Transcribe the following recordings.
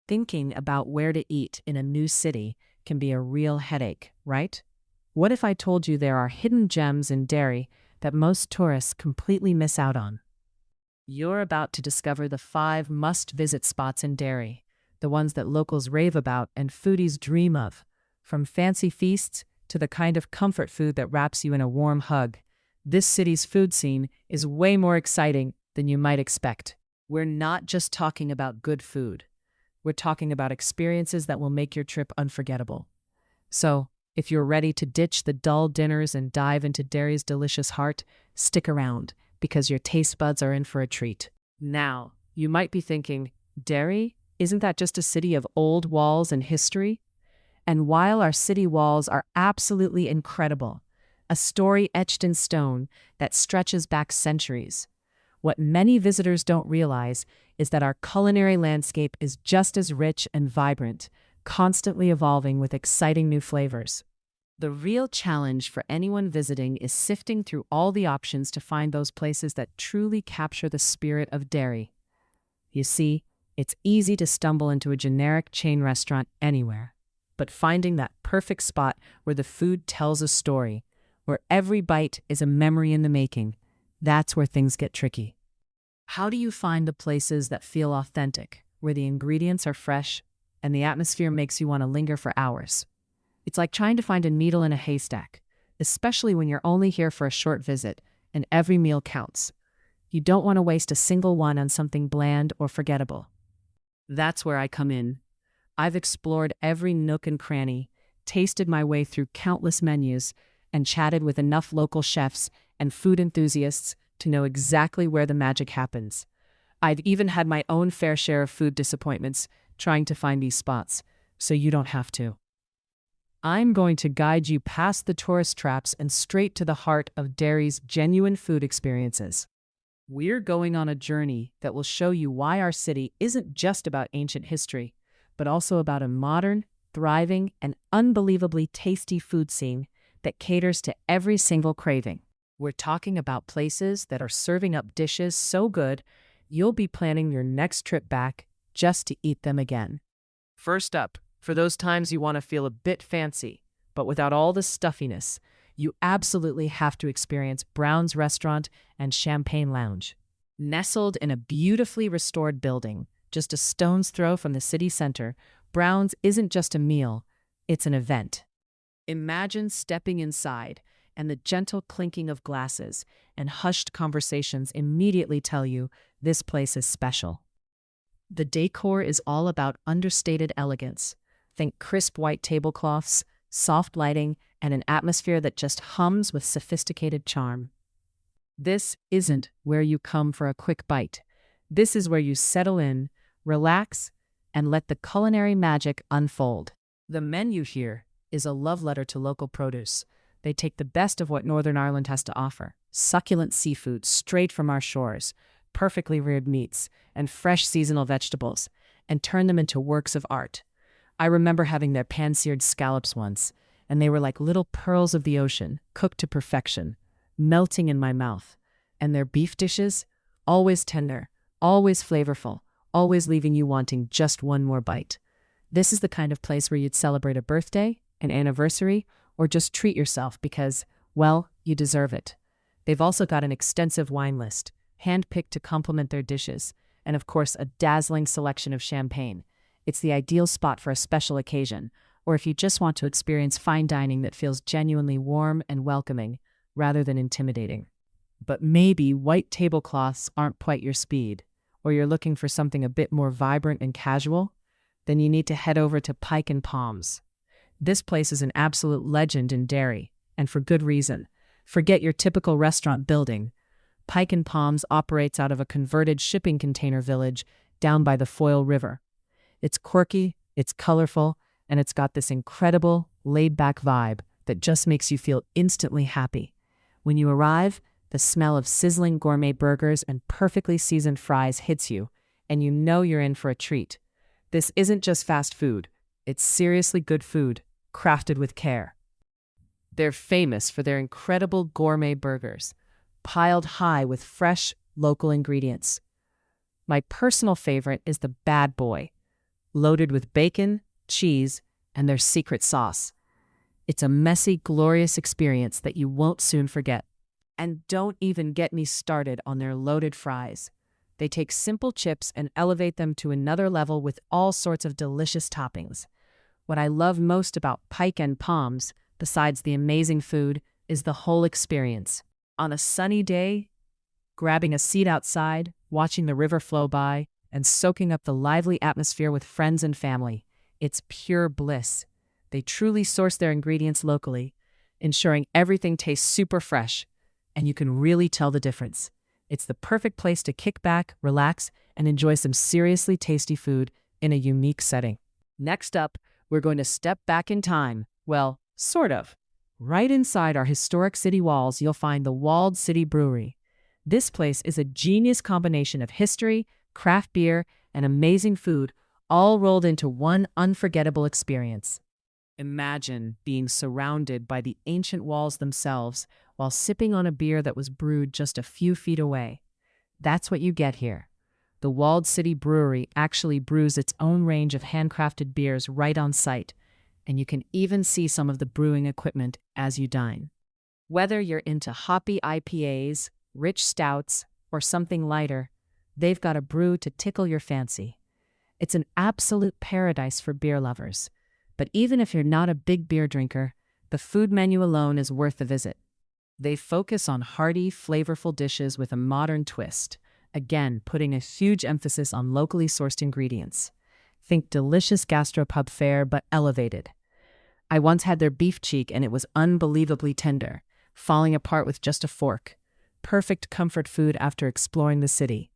Thinking about where to eat in a new city can be a real headache, right? What if I told you there are hidden gems in Derry that most tourists completely miss out on? You're about to discover the 5 must-visit spots in Derry, the ones that locals rave about and foodies dream of. From fancy feasts to the kind of comfort food that wraps you in a warm hug, this city's food scene is way more exciting than you might expect. We're not just talking about good food. We're talking about experiences that will make your trip unforgettable. So, if you're ready to ditch the dull dinners and dive into Derry's delicious heart, stick around, because your taste buds are in for a treat. Now, you might be thinking, Derry? Isn't that just a city of old walls and history? And while our city walls are absolutely incredible, a story etched in stone that stretches back centuries, what many visitors don't realize is that our culinary landscape is just as rich and vibrant, constantly evolving with exciting new flavors. The real challenge for anyone visiting is sifting through all the options to find those places that truly capture the spirit of Derry. You see, it's easy to stumble into a generic chain restaurant anywhere, but finding that perfect spot where the food tells a story, where every bite is a memory in the making, that's where things get tricky. How do you find the places that feel authentic, where the ingredients are fresh and the atmosphere makes you want to linger for hours? It's like trying to find a needle in a haystack, especially when you're only here for a short visit and every meal counts. You don't want to waste a single one on something bland or forgettable. That's where I come in. I've explored every nook and cranny, tasted my way through countless menus, and chatted with enough local chefs and food enthusiasts to know exactly where the magic happens. I've even had my own fair share of food disappointments trying to find these spots, so you don't have to. I'm going to guide you past the tourist traps and straight to the heart of Derry's genuine food experiences. We're going on a journey that will show you why our city isn't just about ancient history, but also about a modern, thriving, and unbelievably tasty food scene that caters to every single craving. We're talking about places that are serving up dishes so good, you'll be planning your next trip back just to eat them again. First up, for those times you want to feel a bit fancy, but without all the stuffiness, you absolutely have to experience Brown's Restaurant and Champagne Lounge. Nestled in a beautifully restored building, just a stone's throw from the city center, Brown's isn't just a meal, it's an event. Imagine stepping inside, and the gentle clinking of glasses and hushed conversations immediately tell you this place is special. The decor is all about understated elegance. Think crisp white tablecloths, soft lighting, and an atmosphere that just hums with sophisticated charm. This isn't where you come for a quick bite. This is where you settle in, relax, and let the culinary magic unfold. The menu here is a love letter to local produce. They take the best of what Northern Ireland has to offer: succulent seafood straight from our shores, perfectly reared meats, and fresh seasonal vegetables, and turn them into works of art. I remember having their pan-seared scallops once, and they were like little pearls of the ocean, cooked to perfection, melting in my mouth. And their beef dishes, always tender, always flavorful, always leaving you wanting just one more bite. This is the kind of place where you'd celebrate a birthday, an anniversary, or just treat yourself because, well, you deserve it. They've also got an extensive wine list, hand-picked to complement their dishes, and of course a dazzling selection of champagne. It's the ideal spot for a special occasion, or if you just want to experience fine dining that feels genuinely warm and welcoming, rather than intimidating. But maybe white tablecloths aren't quite your speed, or you're looking for something a bit more vibrant and casual? Then you need to head over to Pike and Palms. This place is an absolute legend in Derry, and for good reason. Forget your typical restaurant building. Pike and Palms operates out of a converted shipping container village down by the Foyle River. It's quirky, it's colorful, and it's got this incredible, laid-back vibe that just makes you feel instantly happy. When you arrive, the smell of sizzling gourmet burgers and perfectly seasoned fries hits you, and you know you're in for a treat. This isn't just fast food. It's seriously good food, crafted with care. They're famous for their incredible gourmet burgers, piled high with fresh, local ingredients. My personal favorite is the Bad Boy, loaded with bacon, cheese, and their secret sauce. It's a messy, glorious experience that you won't soon forget. And don't even get me started on their loaded fries. They take simple chips and elevate them to another level with all sorts of delicious toppings. What I love most about Pike and Palms, besides the amazing food, is the whole experience. On a sunny day, grabbing a seat outside, watching the river flow by, and soaking up the lively atmosphere with friends and family. It's pure bliss. They truly source their ingredients locally, ensuring everything tastes super fresh, and you can really tell the difference. It's the perfect place to kick back, relax, and enjoy some seriously tasty food in a unique setting. Next up, we're going to step back in time. Well, sort of. Right inside our historic city walls, you'll find the Walled City Brewery. This place is a genius combination of history, craft beer, and amazing food, all rolled into one unforgettable experience. Imagine being surrounded by the ancient walls themselves while sipping on a beer that was brewed just a few feet away. That's what you get here. The Walled City Brewery actually brews its own range of handcrafted beers right on site, and you can even see some of the brewing equipment as you dine. Whether you're into hoppy IPAs, rich stouts, or something lighter, they've got a brew to tickle your fancy. It's an absolute paradise for beer lovers. But even if you're not a big beer drinker, the food menu alone is worth the visit. They focus on hearty, flavorful dishes with a modern twist, again putting a huge emphasis on locally sourced ingredients. Think delicious gastropub fare, but elevated. I once had their beef cheek and it was unbelievably tender, falling apart with just a fork. Perfect comfort food after exploring the city.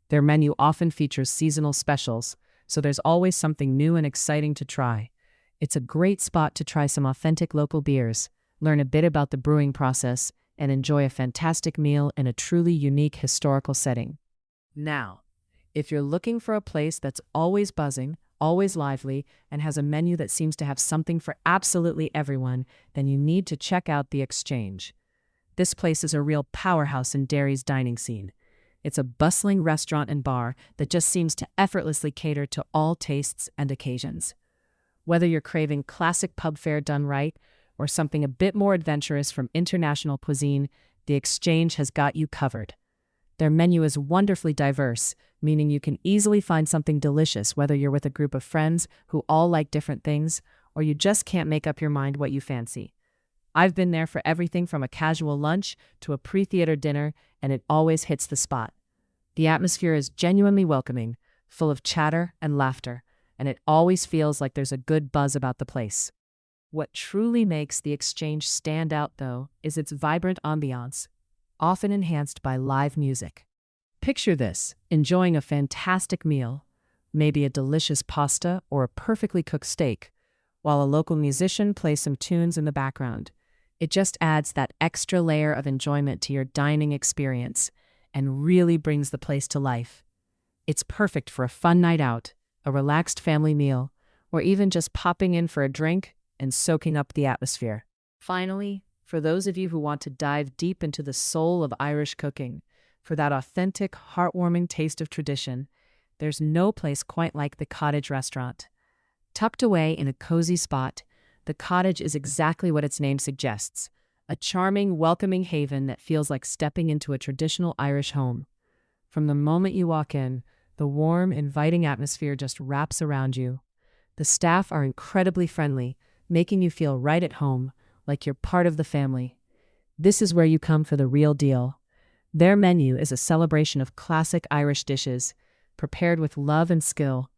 Their menu often features seasonal specials, so there's always something new and exciting to try. It's a great spot to try some authentic local beers, learn a bit about the brewing process, and enjoy a fantastic meal in a truly unique historical setting. Now, if you're looking for a place that's always buzzing, always lively, and has a menu that seems to have something for absolutely everyone, then you need to check out The Exchange. This place is a real powerhouse in Derry's dining scene. It's a bustling restaurant and bar that just seems to effortlessly cater to all tastes and occasions. Whether you're craving classic pub fare done right or something a bit more adventurous from international cuisine, The Exchange has got you covered. Their menu is wonderfully diverse, meaning you can easily find something delicious whether you're with a group of friends who all like different things or you just can't make up your mind what you fancy. I've been there for everything from a casual lunch to a pre-theater dinner, and it always hits the spot. The atmosphere is genuinely welcoming, full of chatter and laughter, and it always feels like there's a good buzz about the place. What truly makes The Exchange stand out, though, is its vibrant ambiance, often enhanced by live music. Picture this, enjoying a fantastic meal, maybe a delicious pasta or a perfectly cooked steak, while a local musician plays some tunes in the background. It just adds that extra layer of enjoyment to your dining experience and really brings the place to life. It's perfect for a fun night out, a relaxed family meal, or even just popping in for a drink and soaking up the atmosphere. Finally, for those of you who want to dive deep into the soul of Irish cooking, for that authentic, heartwarming taste of tradition, there's no place quite like the Cottage Restaurant. Tucked away in a cozy spot, the Cottage is exactly what its name suggests, a charming, welcoming haven that feels like stepping into a traditional Irish home. From the moment you walk in, the warm, inviting atmosphere just wraps around you. The staff are incredibly friendly, making you feel right at home, like you're part of the family. This is where you come for the real deal. Their menu is a celebration of classic Irish dishes, prepared with love and skill.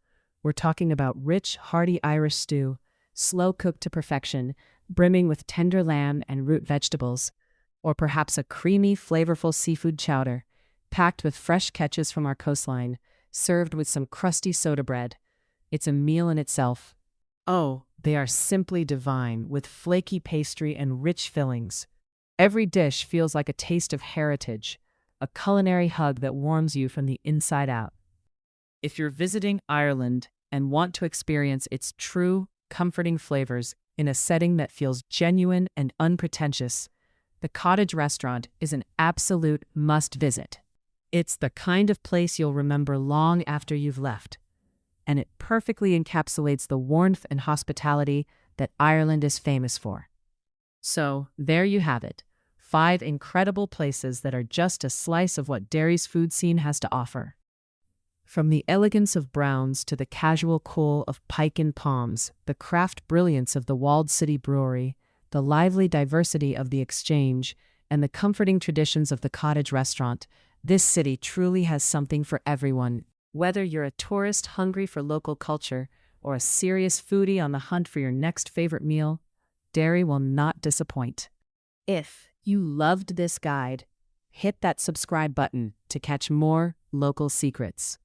We're talking about rich, hearty Irish stew, slow-cooked to perfection, brimming with tender lamb and root vegetables, or perhaps a creamy, flavorful seafood chowder, packed with fresh catches from our coastline, served with some crusty soda bread. It's a meal in itself. Oh, they are simply divine, with flaky pastry and rich fillings. Every dish feels like a taste of heritage, a culinary hug that warms you from the inside out. If you're visiting Ireland and want to experience its true, comforting flavors in a setting that feels genuine and unpretentious, the Cottage Restaurant is an absolute must-visit. It's the kind of place you'll remember long after you've left. and it perfectly encapsulates the warmth and hospitality that Ireland is famous for. So, there you have it. 5 incredible places that are just a slice of what Derry's food scene has to offer. From the elegance of Browns to the casual cool of Pike and Palms, the craft brilliance of the Walled City Brewery, the lively diversity of the Exchange, and the comforting traditions of the cottage restaurant, this city truly has something for everyone. Whether you're a tourist hungry for local culture or a serious foodie on the hunt for your next favorite meal, Derry will not disappoint. If you loved this guide, hit that subscribe button to catch more local secrets.